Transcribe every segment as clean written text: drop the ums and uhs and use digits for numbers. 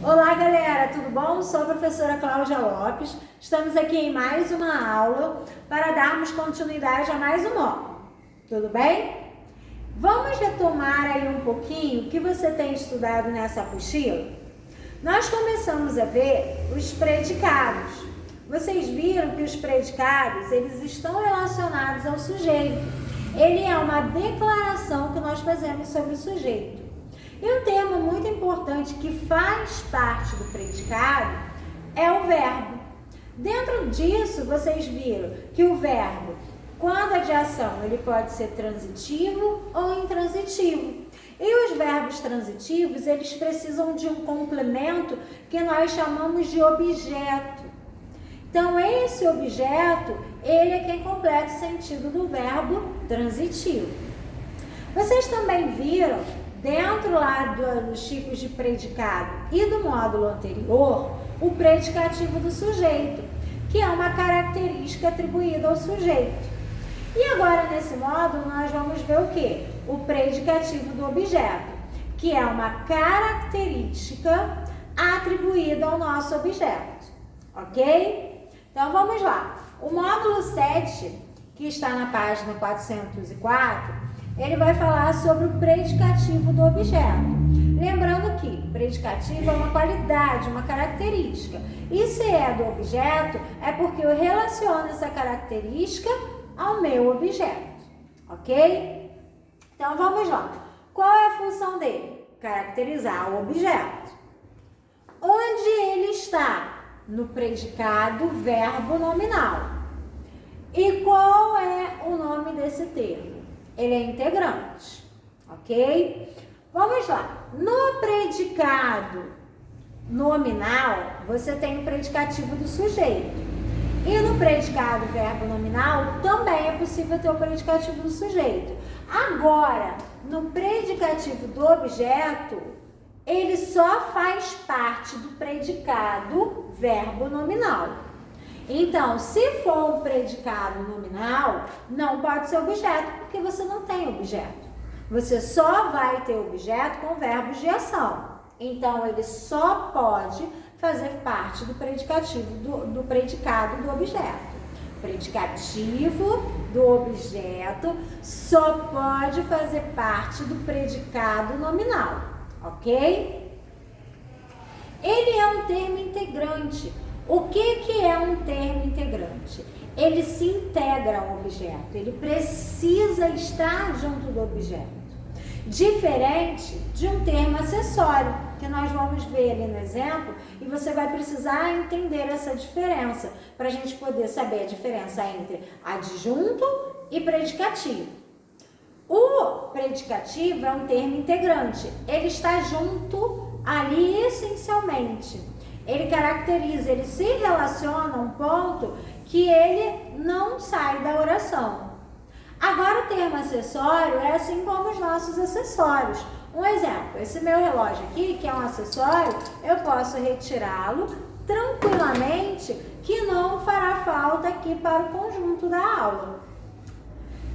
Olá, galera, tudo bom? Sou a professora Cláudia Lopes. Estamos aqui em mais uma aula para darmos continuidade a mais um módulo. Tudo bem? Vamos retomar aí um pouquinho o que você tem estudado nessa apostila? Nós começamos a ver os predicados. Vocês viram que os predicados, eles estão relacionados ao sujeito. Ele é uma declaração que nós fazemos sobre o sujeito. E um termo muito importante que faz parte do predicado é o verbo. Dentro disso, vocês viram que o verbo, quando é de ação, ele pode ser transitivo ou intransitivo. E os verbos transitivos, eles precisam de um complemento que nós chamamos de objeto. Então, esse objeto, ele é quem completa o sentido do verbo transitivo. Vocês também viram, dentro lá dos tipos de predicado e do módulo anterior, o predicativo do sujeito, que é uma característica atribuída ao sujeito. E agora, nesse módulo, nós vamos ver o quê? O predicativo do objeto, que é uma característica atribuída ao nosso objeto, ok? Então, vamos lá. O módulo 7, que está na página 404, ele vai falar sobre o predicativo do objeto. Lembrando que predicativo é uma qualidade, uma característica. E se é do objeto, é porque eu relaciono essa característica ao meu objeto, ok? Então, vamos lá. Qual é a função dele? Caracterizar o objeto. Onde ele está? No predicado verbo nominal. E qual é o nome desse termo? Ele é integrante, ok? Vamos lá. No predicado nominal, você tem o predicativo do sujeito. E no predicado verbo nominal, também é possível ter o predicativo do sujeito. Agora, no predicativo do objeto, ele só faz parte do predicado verbo nominal. Então, se for um predicado nominal, não pode ser objeto, porque você não tem objeto. Você só vai ter objeto com verbos de ação. Então, ele só pode fazer parte do predicativo do predicado do objeto. Predicativo do objeto só pode fazer parte do predicado nominal, ok? Ele é um termo integrante. O que é um termo integrante? Ele se integra ao objeto, ele precisa estar junto do objeto. Diferente de um termo acessório, que nós vamos ver ali no exemplo, e você vai precisar entender essa diferença, para a gente poder saber a diferença entre adjunto e predicativo. O predicativo é um termo integrante, ele está junto ali essencialmente. Ele caracteriza, ele se relaciona a um ponto que ele não sai da oração. Agora, o termo acessório é assim como os nossos acessórios. Um exemplo, esse meu relógio aqui, que é um acessório, eu posso retirá-lo tranquilamente, que não fará falta aqui para o conjunto da aula.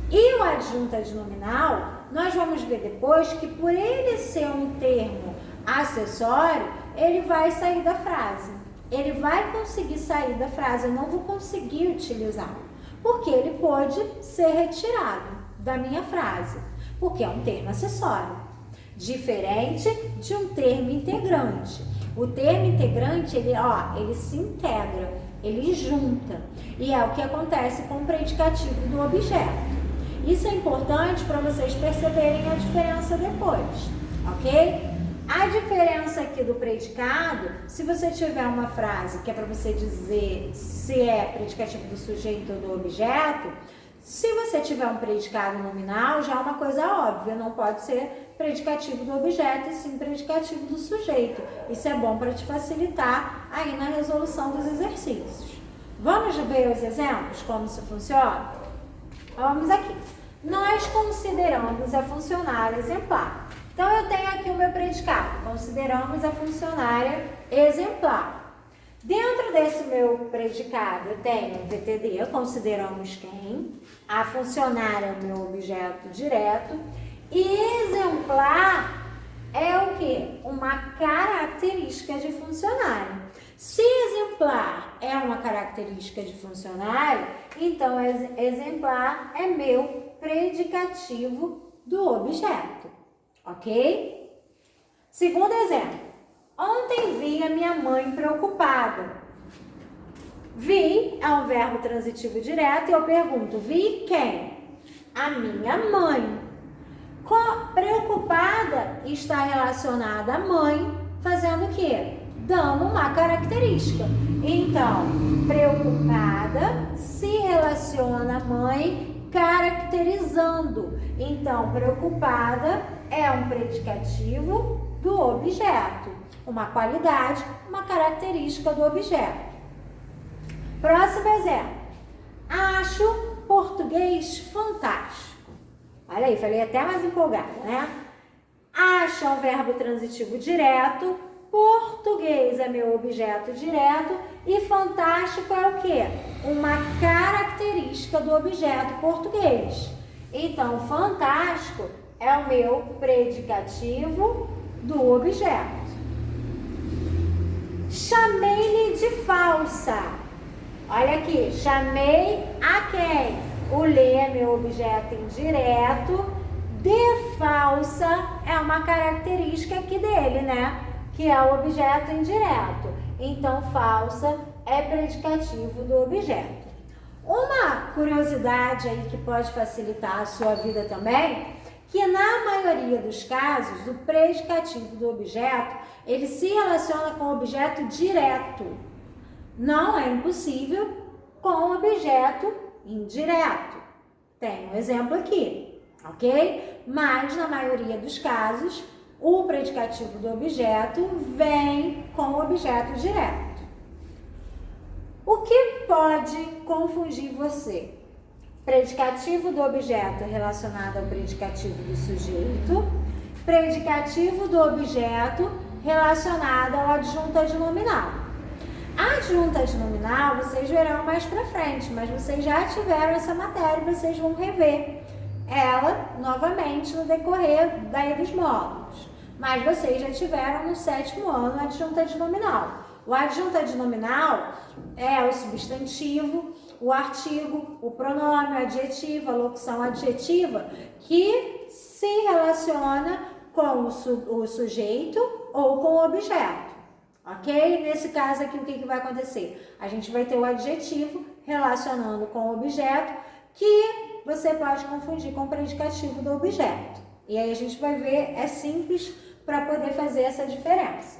E o adjunto adnominal, nós vamos ver depois que por ele ser um termo acessório, ele vai sair da frase. Ele vai conseguir sair da frase, eu não vou conseguir utilizá-lo, porque ele pode ser retirado da minha frase, porque é um termo acessório, diferente de um termo integrante. O termo integrante, ele se integra, ele junta, e é o que acontece com o predicativo do objeto. Isso é importante para vocês perceberem a diferença depois, ok? A diferença aqui do predicado, se você tiver uma frase que é para você dizer se é predicativo do sujeito ou do objeto, se você tiver um predicado nominal, já é uma coisa óbvia, não pode ser predicativo do objeto e sim predicativo do sujeito. Isso é bom para te facilitar aí na resolução dos exercícios. Vamos ver os exemplos, como isso funciona? Vamos aqui. Nós consideramos a funcionária exemplar. Então, eu tenho aqui o meu predicado, consideramos a funcionária exemplar. Dentro desse meu predicado, eu tenho o VTD, consideramos quem, a funcionária é o meu objeto direto, e exemplar é o quê? Uma característica de funcionário. Se exemplar é uma característica de funcionário, então exemplar é meu predicativo do objeto, ok? Segundo exemplo. Ontem vi a minha mãe preocupada. Vi é um verbo transitivo direto e eu pergunto, vi quem? A minha mãe. Preocupada está relacionada à mãe, fazendo o quê? Dando uma característica. Então, preocupada se relaciona à mãe caracterizando. Então, preocupada é um predicativo do objeto. Uma qualidade, uma característica do objeto. Próximo exemplo. Acho português fantástico. Olha aí, falei até mais empolgada, né? Acho é um verbo transitivo direto, português é meu objeto direto e fantástico é o quê? Uma característica do objeto português. Então, fantástico é o meu predicativo do objeto. Chamei-lhe de falsa. Olha aqui, chamei a quem? O lhe é meu objeto indireto, de falsa é uma característica aqui dele, né? Que é o objeto indireto. Então, falsa é predicativo do objeto. Uma curiosidade aí que pode facilitar a sua vida também, que na maioria dos casos, o predicativo do objeto, ele se relaciona com o objeto direto. Não é impossível com o objeto indireto. Tem um exemplo aqui, ok? Mas na maioria dos casos, o predicativo do objeto vem com o objeto direto. O que pode confundir você? Predicativo do objeto relacionado ao predicativo do sujeito, predicativo do objeto relacionado ao adjunto adnominal. A adjunto adnominal vocês verão mais pra frente, mas vocês já tiveram essa matéria e vocês vão rever ela novamente no decorrer daí dos módulos. Mas vocês já tiveram no 7º ano a adjunto adnominal. O adjunto adnominal é o substantivo, o artigo, o pronome, o adjetivo, a locução adjetiva, que se relaciona com o sujeito ou com o objeto. Ok? Nesse caso aqui, o que vai acontecer? A gente vai ter o adjetivo relacionando com o objeto, que você pode confundir com o predicativo do objeto. E aí a gente vai ver, é simples para poder fazer essa diferença.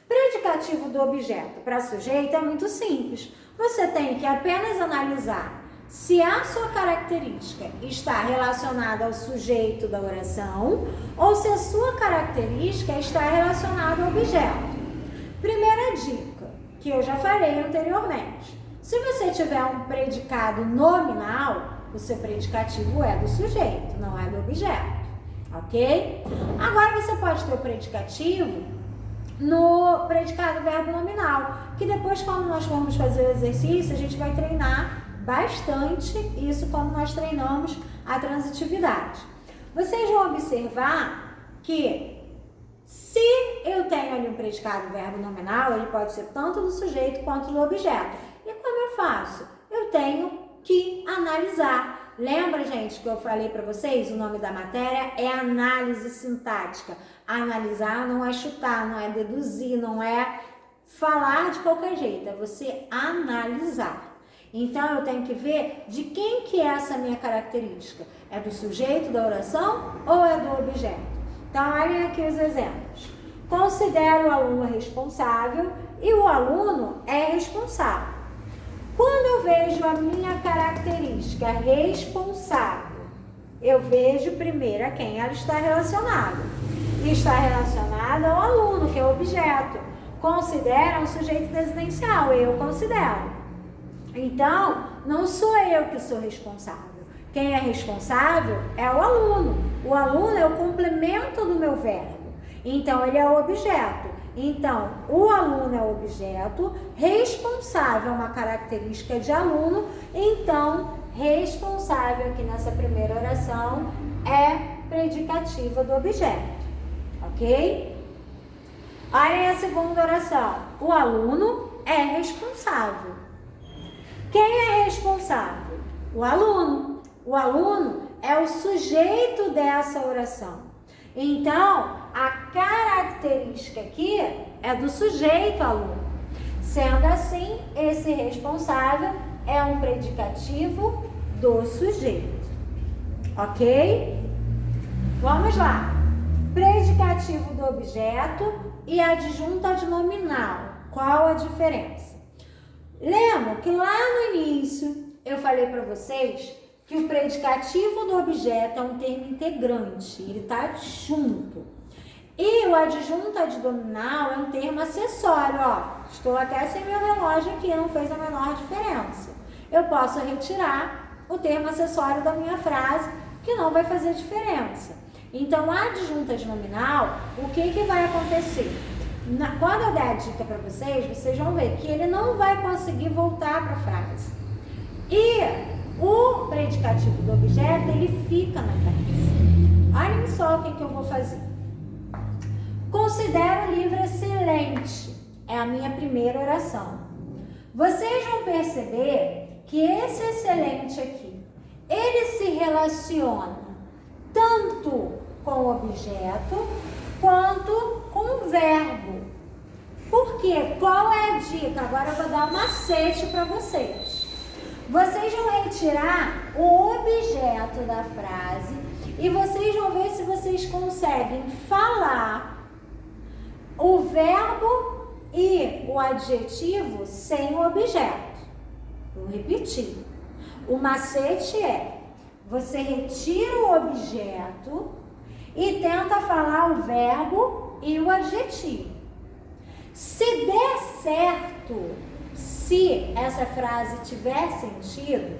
Predicativo do objeto para sujeito é muito simples. Você tem que apenas analisar se a sua característica está relacionada ao sujeito da oração ou se a sua característica está relacionada ao objeto. Primeira dica, que eu já falei anteriormente. Se você tiver um predicado nominal, o seu predicativo é do sujeito, não é do objeto, ok? Agora você pode ter o predicativo no predicado verbo nominal, que depois, quando nós formos fazer o exercício, a gente vai treinar bastante isso como nós treinamos a transitividade. Vocês vão observar que se eu tenho ali um predicado verbo nominal, ele pode ser tanto do sujeito quanto do objeto. E como eu faço? Eu tenho que analisar. Lembra, gente, que eu falei para vocês? O nome da matéria é análise sintática. Analisar não é chutar, não é deduzir, não é falar de qualquer jeito, é você analisar. Então, eu tenho que ver de quem que é essa minha característica. É do sujeito da oração ou é do objeto? Então, olhem aqui os exemplos. Considero o aluno responsável e o aluno é responsável. Quando eu vejo a minha característica responsável, eu vejo primeiro a quem ela está relacionada. E está relacionada ao aluno, que é o objeto. Considera um sujeito desidencial, eu considero. Então, não sou eu que sou responsável. Quem é responsável é o aluno. O aluno é o complemento do meu verbo. Então, ele é o objeto. Então, o aluno é o objeto, responsável é uma característica de aluno, então, responsável aqui nessa primeira oração é predicativa do objeto, ok? Olhem a segunda oração. O aluno é responsável. Quem é responsável? O aluno. O aluno é o sujeito dessa oração. Então, a característica aqui é do sujeito aluno. Sendo assim, esse responsável é um predicativo do sujeito. Ok? Vamos lá. Predicativo do objeto e adjunta de nominal. Qual a diferença? Lembra que lá no início eu falei para vocês que o predicativo do objeto é um termo integrante, ele está junto. E o adjunta de nominal é um termo acessório, ó. Estou até sem meu relógio aqui, não fez a menor diferença. Eu posso retirar o termo acessório da minha frase, que não vai fazer diferença. Então, a adjunta de nominal, o que vai acontecer? Quando eu der a dica para vocês vão ver que ele não vai conseguir voltar para a frase. E o predicativo do objeto, ele fica na frase. Olhem só o que eu vou fazer. Considero o livro excelente. É a minha primeira oração. Vocês vão perceber que esse excelente aqui, ele se relaciona tanto com o objeto quanto com o verbo. Por quê? Qual é a dica? Agora eu vou dar um macete para vocês. Vocês vão retirar o objeto da frase e vocês vão ver se vocês conseguem falar o verbo e o adjetivo sem o objeto. Vou repetir. O macete é: você retira o objeto e tenta falar o verbo e o adjetivo. Se der certo, se essa frase tiver sentido,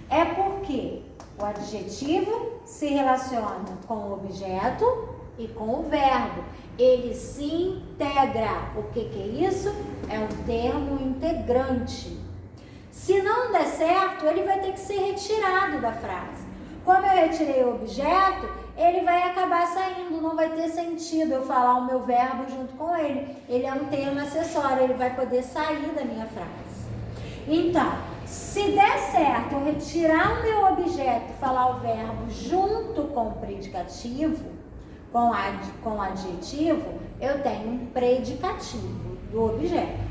é porque o adjetivo se relaciona com o objeto e com o verbo. Ele se integra. O que é isso? É um termo integrante. Se não der certo, ele vai ter que ser retirado da frase. Como eu retirei o objeto, ele vai acabar saindo, não vai ter sentido eu falar o meu verbo junto com ele. Ele é um termo acessório, ele vai poder sair da minha frase. Então, se der certo eu retirar o meu objeto e falar o verbo junto com o predicativo, com o adjetivo, eu tenho um predicativo do objeto.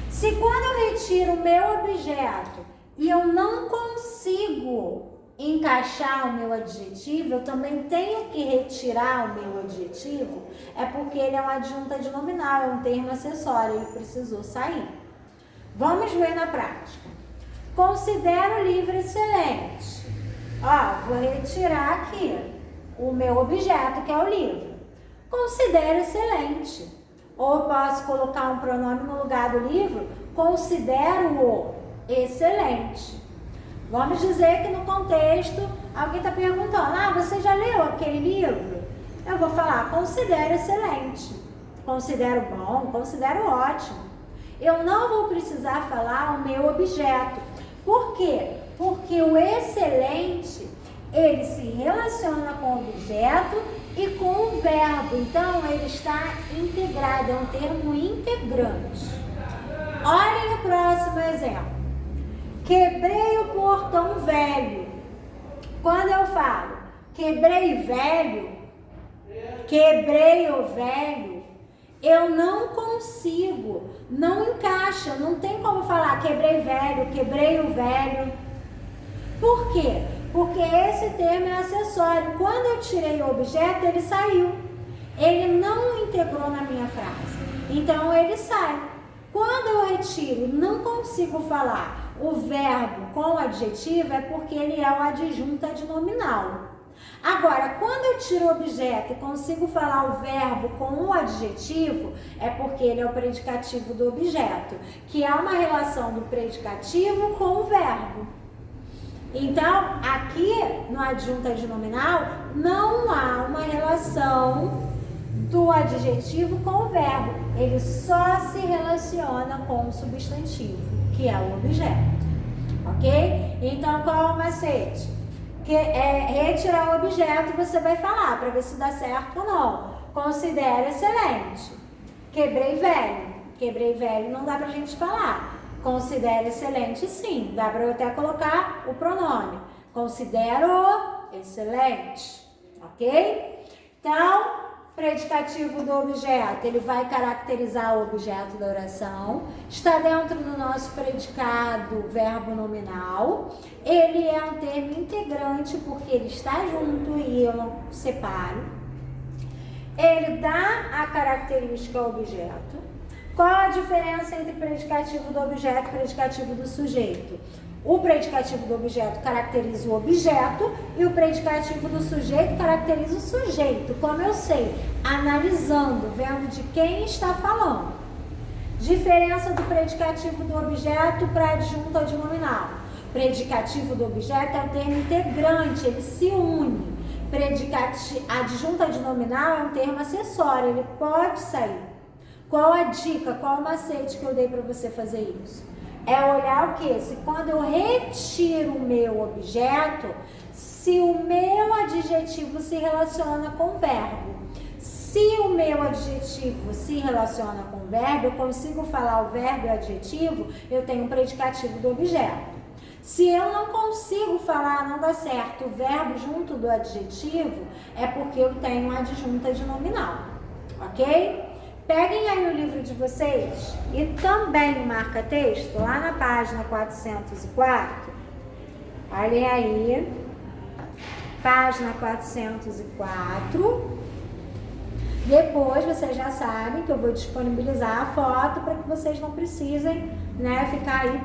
Se quando eu retiro o meu objeto e eu não consigo encaixar o meu adjetivo, eu também tenho que retirar o meu adjetivo, é porque ele é uma adjunta de nominal, é um termo acessório, ele precisou sair. Vamos ver na prática. Considero o livro excelente. Ó, vou retirar aqui o meu objeto, que é o livro. Considero excelente. Ou posso colocar um pronome no lugar do livro, considero-o excelente. Vamos dizer que no contexto, alguém está perguntando, você já leu aquele livro? Eu vou falar, considero excelente. Considero bom, considero ótimo. Eu não vou precisar falar o meu objeto. Por quê? Porque o excelente, ele se relaciona com o objeto e com o verbo. Então, ele está integrado, é um termo integrante. Olhem o próximo exemplo. Quebrei o portão velho. Quando eu falo quebrei o velho, eu não consigo, não encaixa, não tem como falar quebrei o velho. Por quê? Porque esse termo é acessório. Quando eu tirei o objeto, ele saiu. Ele não integrou na minha frase. Então, ele sai. Quando eu retiro e não consigo falar o verbo com o adjetivo, é porque ele é o adjunta de nominal. Agora, quando eu tiro o objeto e consigo falar o verbo com o adjetivo, é porque ele é o predicativo do objeto, que é uma relação do predicativo com o verbo. Então, aqui no adjunta de nominal, não há uma relação do adjetivo com o verbo. Ele só se relaciona com o substantivo, que é o objeto. Ok? Então, qual é o macete? Retirar o objeto, você vai falar para ver se dá certo ou não. considero excelente. Quebrei velho. Quebrei velho não dá pra gente falar. Considero excelente, sim. Dá pra eu até colocar o pronome. Considero excelente. Ok? Então, predicativo do objeto, ele vai caracterizar o objeto da oração. Está dentro do nosso predicado verbo nominal. Ele é um termo integrante porque ele está junto e eu não separo. Ele dá a característica ao objeto. Qual a diferença entre predicativo do objeto e predicativo do sujeito? O predicativo do objeto caracteriza o objeto e o predicativo do sujeito caracteriza o sujeito. Como eu sei? Analisando, vendo de quem está falando. Diferença do predicativo do objeto para adjunto adnominal. Predicativo do objeto é um termo integrante, ele se une. Adjunto adnominal é um termo acessório, ele pode sair. Qual a dica, qual o macete que eu dei para você fazer isso? É olhar o quê? Se quando eu retiro o meu objeto, se o meu adjetivo se relaciona com o verbo. Se o meu adjetivo se relaciona com o verbo, eu consigo falar o verbo e o adjetivo, eu tenho um predicativo do objeto. Se eu não consigo falar, não dá certo, o verbo junto do adjetivo, é porque eu tenho um adjunto adnominal, ok? Peguem aí o livro de vocês e também o marca-texto, lá na página 404. Olhem aí, página 404. Depois vocês já sabem que eu vou disponibilizar a foto para que vocês não precisem, né, ficar aí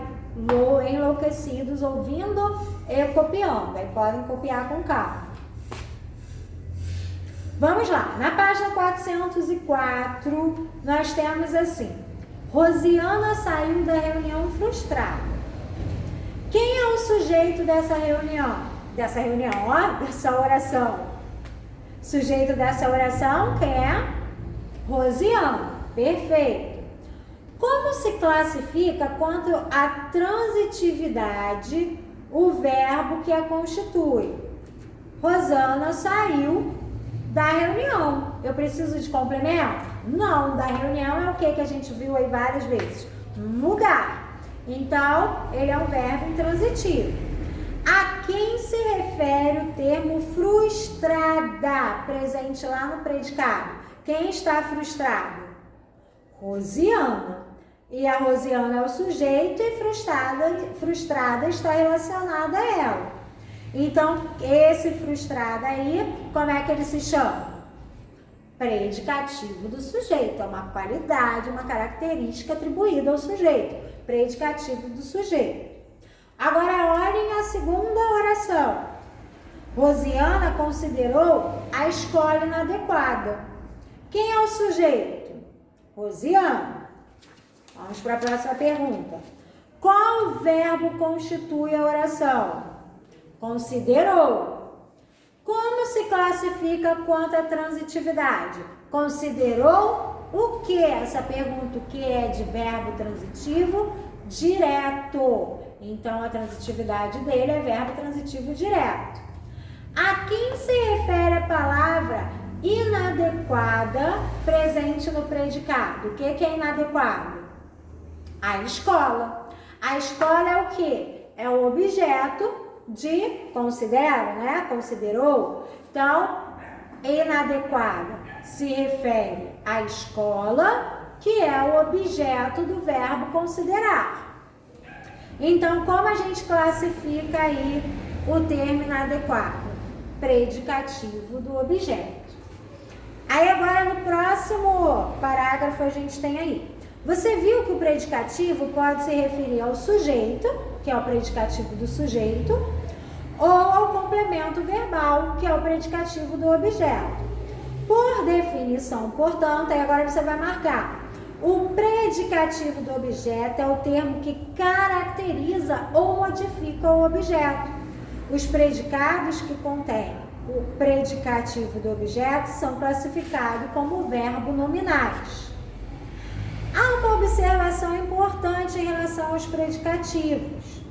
enlouquecidos ouvindo e copiando. Aí podem copiar com calma. Vamos lá, na página 404, nós temos assim: Rosiana saiu da reunião frustrada. Quem é o sujeito dessa reunião? Dessa oração. Sujeito dessa oração, quem é? Rosiana. Perfeito. Como se classifica quanto à transitividade o verbo que a constitui? Rosana saiu da reunião. Eu preciso de complemento? Não, da reunião é o que a gente viu aí várias vezes? Um lugar. Então, ele é um verbo intransitivo. A quem se refere o termo frustrada, presente lá no predicado? Quem está frustrado? Rosiana. E a Rosiana é o sujeito e frustrada está relacionada a ela. Então, esse frustrado aí, como é que ele se chama? Predicativo do sujeito. É uma qualidade, uma característica atribuída ao sujeito. Predicativo do sujeito. Agora, olhem a segunda oração. Rosiana considerou a escola inadequada. Quem é o sujeito? Rosiana. Vamos para a próxima pergunta. Qual verbo constitui a oração? Considerou. Como se classifica quanto à transitividade? Considerou o que? Essa pergunta, o que é de verbo transitivo? Direto. Então, a transitividade dele é verbo transitivo direto. A quem se refere a palavra inadequada presente no predicado? O que é inadequado? A escola. A escola é o que? É o objeto de considero, né? Considerou. Então, inadequada se refere à escola, que é o objeto do verbo considerar. Então, como a gente classifica aí o termo inadequado? Predicativo do objeto. Aí agora no próximo parágrafo a gente tem aí. Você viu que o predicativo pode se referir ao sujeito, que é o predicativo do sujeito, ou ao complemento verbal, que é o predicativo do objeto. Por definição, portanto, aí agora você vai marcar. O predicativo do objeto é o termo que caracteriza ou modifica o objeto. Os predicados que contêm o predicativo do objeto são classificados como verbo nominais. Há uma observação importante em relação aos predicativos.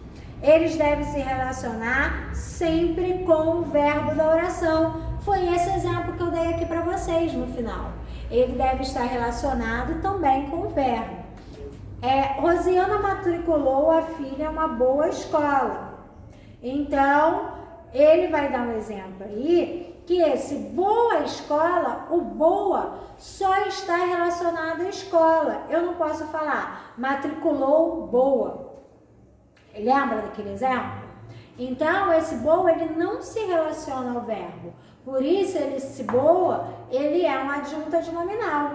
Eles devem se relacionar sempre com o verbo da oração. Foi esse exemplo que eu dei aqui para vocês no final. Ele deve estar relacionado também com o verbo. Rosiana matriculou a filha em uma boa escola. Então, ele vai dar um exemplo aí, que esse boa escola, o boa, só está relacionado à escola. Eu não posso falar matriculou boa. Lembra daquele exemplo? Então, esse boa, ele não se relaciona ao verbo. Por isso, esse boa, ele é um adjunto adnominal.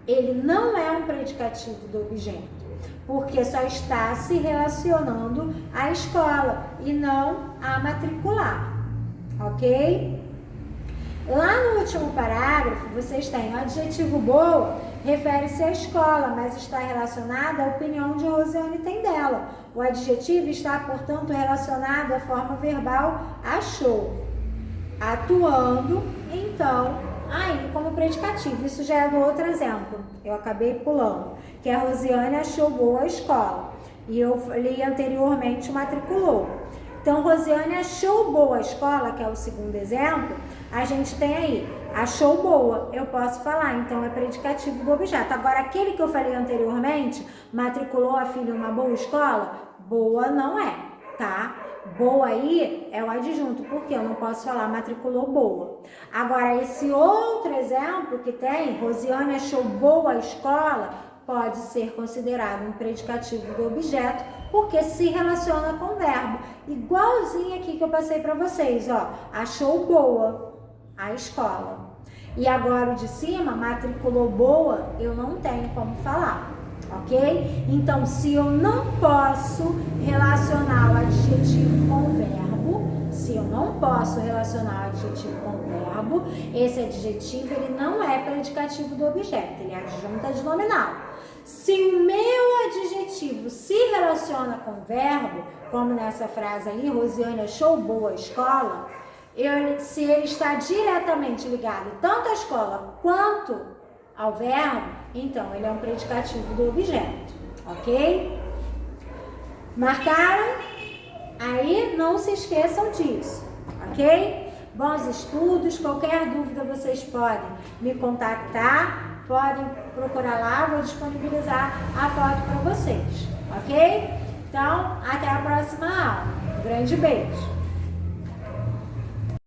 Ele não é um predicativo do objeto, porque só está se relacionando à escola e não a matricular, ok? Lá no último parágrafo, vocês têm o adjetivo boa, refere-se à escola, mas está relacionado à opinião de Rosiane tem dela. O adjetivo está, portanto, relacionado à forma verbal achou, atuando, então, aí como predicativo. Isso já é do outro exemplo, eu acabei pulando, que a Rosiane achou boa a escola, e eu li anteriormente matriculou. Então, Rosiane achou boa a escola, que é o segundo exemplo, a gente tem aí, achou boa, eu posso falar, então é predicativo do objeto. Agora, aquele que eu falei anteriormente, matriculou a filha em uma boa escola, boa não é, tá? Boa aí é o adjunto, porque eu não posso falar matriculou boa. Agora, esse outro exemplo que tem, Rosiane achou boa a escola, pode ser considerado um predicativo do objeto, porque se relaciona com o verbo. Igualzinho aqui que eu passei para vocês, ó. Achou boa a escola. E agora o de cima, matriculou boa, eu não tenho como falar, ok? Então, se eu não posso relacionar o adjetivo com o verbo, se eu não posso relacionar o adjetivo com o verbo, esse adjetivo, ele não é predicativo do objeto, ele é adjunto adnominal. Se o meu adjetivo se relaciona com o verbo, como nessa frase aí, Rosiane achou boa a escola, se ele está diretamente ligado tanto à escola quanto ao verbo, então ele é um predicativo do objeto, ok? Marcaram? Aí não se esqueçam disso, ok? Bons estudos, qualquer dúvida vocês podem me contactar. Podem procurar lá, vou disponibilizar a foto para vocês, ok? Então, até a próxima aula. Um grande beijo!